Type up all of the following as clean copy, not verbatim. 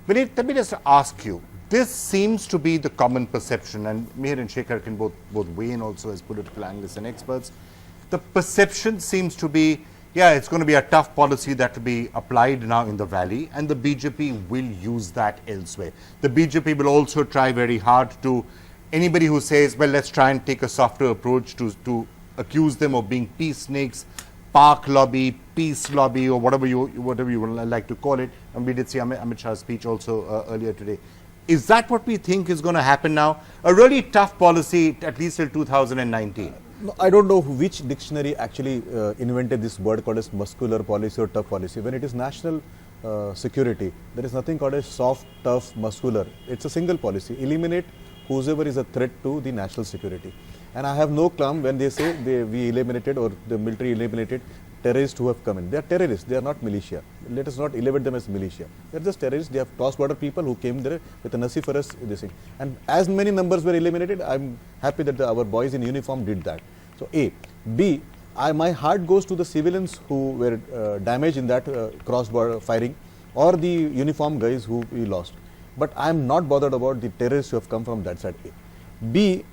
Vinit, let me just ask you. This seems to be the common perception, and Mihir and Shekhar can both weigh in also as political analysts and experts. The perception seems to be, yeah, it's going to be a tough policy that will be applied now in the valley, and the BJP will use that elsewhere. The BJP will also try very hard to, anybody who says, well, let's try and take a softer approach to accuse them of being peace snakes, park lobby, peace lobby, or whatever you would like to call it. And we did see Amit Shah's speech also earlier today. Is that what we think is going to happen now? A really tough policy, at least till 2019. No, I don't know which dictionary actually invented this word called as muscular policy or tough policy. When it is national security, there is nothing called as soft, tough, muscular. It's a single policy. Eliminate whoever is a threat to the national security. And I have no qualm when they say we eliminated or the military eliminated terrorists who have come in. They are terrorists, they are not militia. Let us not elevate them as militia. They are just terrorists, they have cross-border people who came there with a nasiferous this thing. And as many numbers were eliminated, I am happy that our boys in uniform did that. So A. B. My heart goes to the civilians who were damaged in that cross-border firing, or the uniform guys who we lost. But I am not bothered about the terrorists who have come from that side. A. B.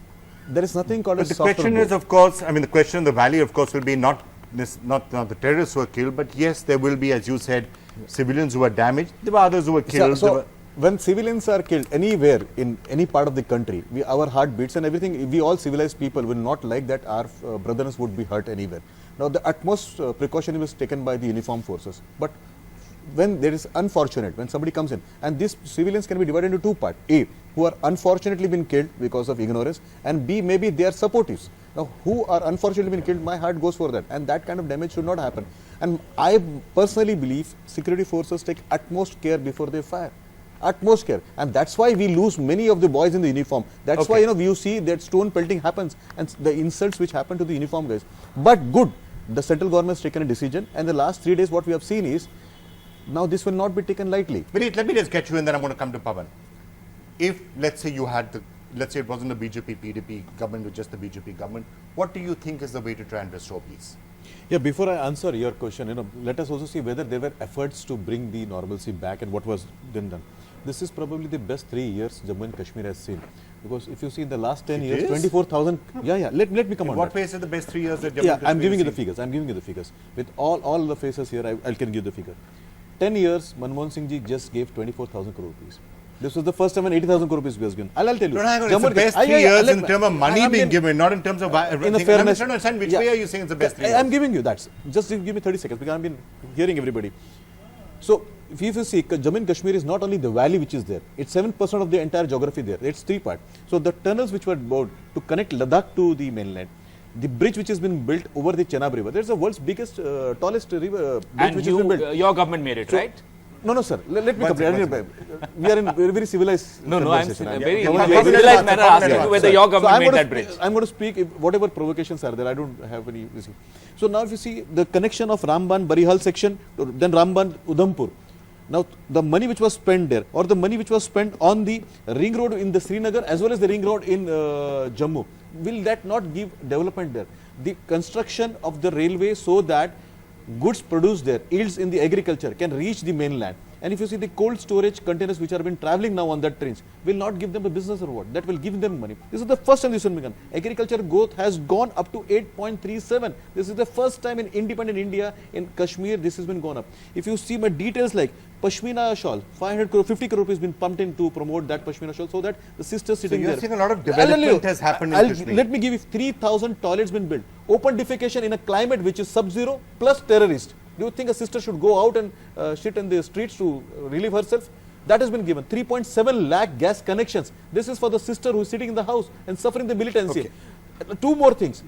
There is nothing called but the question is, of course, I mean, the question in the valley, of course, will be not the terrorists who were killed, but yes, there will be, as you said, civilians who were damaged. There were others who were killed. So when civilians are killed anywhere in any part of the country, our heart beats and everything. We all civilized people will not like that our brothers would be hurt anywhere. Now, the utmost precaution was taken by the uniformed forces. But when there is unfortunate, when somebody comes in, and these civilians can be divided into two parts. A, who are unfortunately been killed because of ignorance, and B, maybe they are supportives. Now, who are unfortunately been killed, my heart goes for that, and that kind of damage should not happen. And I personally believe security forces take utmost care before they fire. Utmost care, and that's why we lose many of the boys in the uniform. That's why you see that stone pelting happens and the insults which happen to the uniform guys. But good, the central government has taken a decision, and the last 3 days what we have seen is, now this will not be taken lightly. Vinit, let me just get you and then I'm going to come to Pawan. If, let's say you had let's say it wasn't a BJP, PDP government, with just the BJP government, what do you think is the way to try and restore peace? Yeah, before I answer your question, let us also see whether there were efforts to bring the normalcy back and what was then done. This is probably the best 3 years Jammu and Kashmir has seen. Because if you see in the last 10 years, 24,000, let me come on. What phase is the best 3 years that Jammu and Kashmir I'm giving you the figures. I'm giving you the figures. With all the faces here, I can give the figure. 10 years, Manmohan Singh ji just gave 24,000 crore rupees. This was the first time when 80,000 crore rupees was given. I'll tell you. It's the best 3 years in terms of money being given, not in terms of in a fairness. I'm trying to understand which way are you saying it's the best 3 years? I'm giving you that. Just give me 30 seconds because I've been hearing everybody. So, if you see, Jammu and Kashmir is not only the valley which is there, it's 7% of the entire geography there. It's 3 parts. So, the tunnels which were built to connect Ladakh to the mainland, the bridge which has been built over the Chenab river, there's the world's biggest, tallest river bridge which has been built. Your government made it, right? No, sir. Let me complete. We are in very civilized. No, I'm very civilized manner asking you whether your government made that bridge. I'm going to speak whatever provocations are there. I don't have any issue. So now, if you see the connection of Ramban Barihal section, then Ramban Udhampur. Now, the money which was spent there, or the money which was spent on the ring road in the Srinagar as well as the ring road in Jammu, will that not give development there? The construction of the railway so that goods produced there, yields in the agriculture can reach the mainland. And if you see the cold storage containers which have been travelling now on that trains, will not give them a business or what? That will give them money. This is the first time this will begun. Agriculture growth has gone up to 8.37. This is the first time in independent India, in Kashmir, this has been gone up. If you see my details like Pashmina shawl, 500 crore, 50 crore rupees been pumped in to promote that Pashmina shawl so that the sisters sitting there. So you're seeing a lot of development has happened in Kashmir. Let me give you 3,000 toilets been built. Open defecation in a climate which is sub-zero plus terrorist. Do you think a sister should go out and sit in the streets to relieve herself? That has been given. 3.7 lakh gas connections. This is for the sister who is sitting in the house and suffering the militancy. Okay. 2 more things.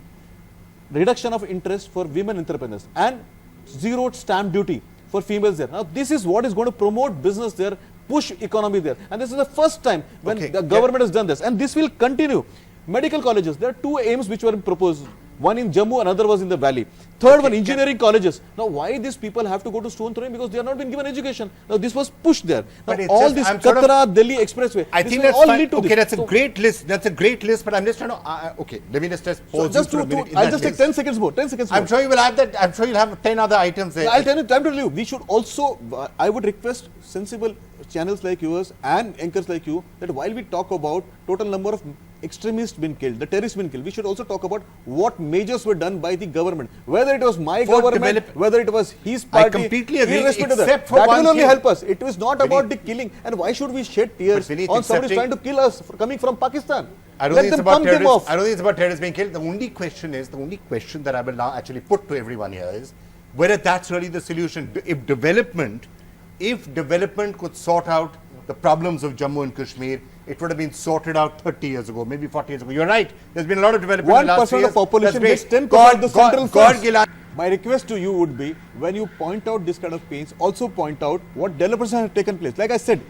Reduction of interest for women entrepreneurs and zero stamp duty for females there. Now, this is what is going to promote business there, push economy there. And this is the first time when the government has done this. And this will continue. Medical colleges, there are 2 aims which were proposed. one in Jammu, another was in the valley. Third one, engineering colleges. Now, why these people have to go to stone throwing? Because they are not been given education. Now, this was pushed there. Now, all this Katra, Delhi Expressway, I think that's all fine. Okay, that's a great list. That's a great list, but I'm just trying to, okay, let me just pause just for a minute. I'll just take 10 seconds more. 10 seconds more. I'm sure you will have that. I'm sure you'll have 10 other items there. I'll tell you, time to tell you. We should also, I would request sensible channels like yours and anchors like you that while we talk about total number of extremists been killed, the terrorists been killed, we should also talk about what measures were done by the government. Whether it was my government, whether it was his party. I completely agree, irrespective of except for that one will only thing. help us. It was not about the killing. And why should we shed tears Vinit, on somebody trying to kill us coming from Pakistan? I don't Let think it's them about pump them terrorists. off. I don't think it's about terrorists being killed. The only question that I will now actually put to everyone here is whether that's really the solution. If development could sort out the problems of Jammu and Kashmir, it would have been sorted out 30 years ago, maybe 40 years ago. You're right. There's been a lot of development in the last 3 years. 1% of population That's gets 10% God, of the God, central God, funds. Gila. My request to you would be, when you point out this kind of pains, also point out what developments have taken place. Like I said,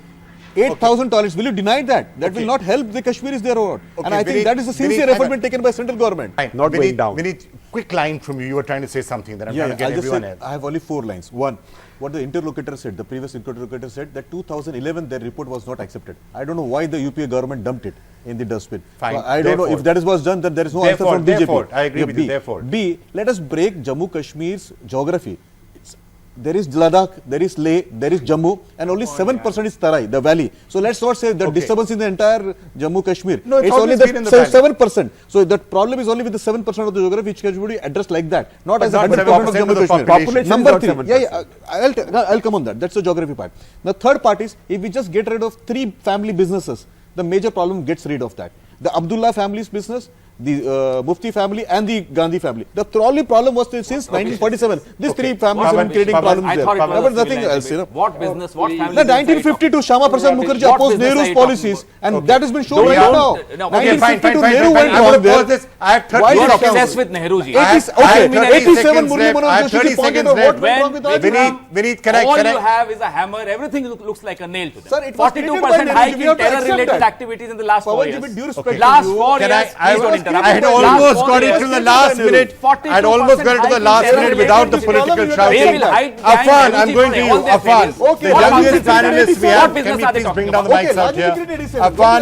8,000 toilets. Will you deny that? That will not help the Kashmiris there or not. And I think that is a sincere effort been taken by central government. Not going down. Vinit, quick line from you. You were trying to say something that I'm trying to get I'll just everyone say, else. I have only 4 lines. One, what the interlocutor said, the previous interlocutor said that 2011 their report was not accepted. I don't know why the UPA government dumped it in the dustbin. Fine. So I don't know if that was done, then there is no answer from BJP. Therefore, I agree with you. Therefore. B, let us break Jammu Kashmir's geography. There is Ladakh, there is Leh, there is Jammu, and only 7% is Tarai, the valley. So let's not say the disturbance in the entire Jammu Kashmir. No, it's only always been in the valley. 7%. So the problem is only with the 7% of the geography, which should be addressed like that, not as not 100% of 7% Jammu of the Kashmir. population. Number is not 3, 7%. I'll come on that. That's the geography part. The third part is, if we just get rid of 3 family businesses, the major problem gets rid of that. The Abdullah family's business, the Mufti family and the Gandhi family. The trolley problem was since 1947. These 3 families have been creating problems I there. thought it was But a nothing civil else, you know. What business, what family? The 1952 Shama Prasad Mukherjee What opposed business are Nehru's you talking policies, about? and that has been shown Don't- right now. no, Okay, fine, 1952 fine. Nehru went I will wrong there. pause this. I have 30 Why You are seconds. obsessed with Nehruji. I have 87 seconds Murli left. I Manoj have 30 Joshi pointed seconds out what left. went wrong with all Vinit, can I? all you have is a hammer. Everything looks like a nail to them. Sir, it was created by 42% Nehruji. hike We in have to accept terror-related that. activities in the last 4 Pawan, years. with due respect to Last you, 4 Can years, I please don't interrupt. I had Last almost 4 got years, into the last minute. I had almost got into the last minute without the political shouting. Afan, I'm going to you. Afan, the youngest panelists we have. Can we please bring down the mics out here? Afan.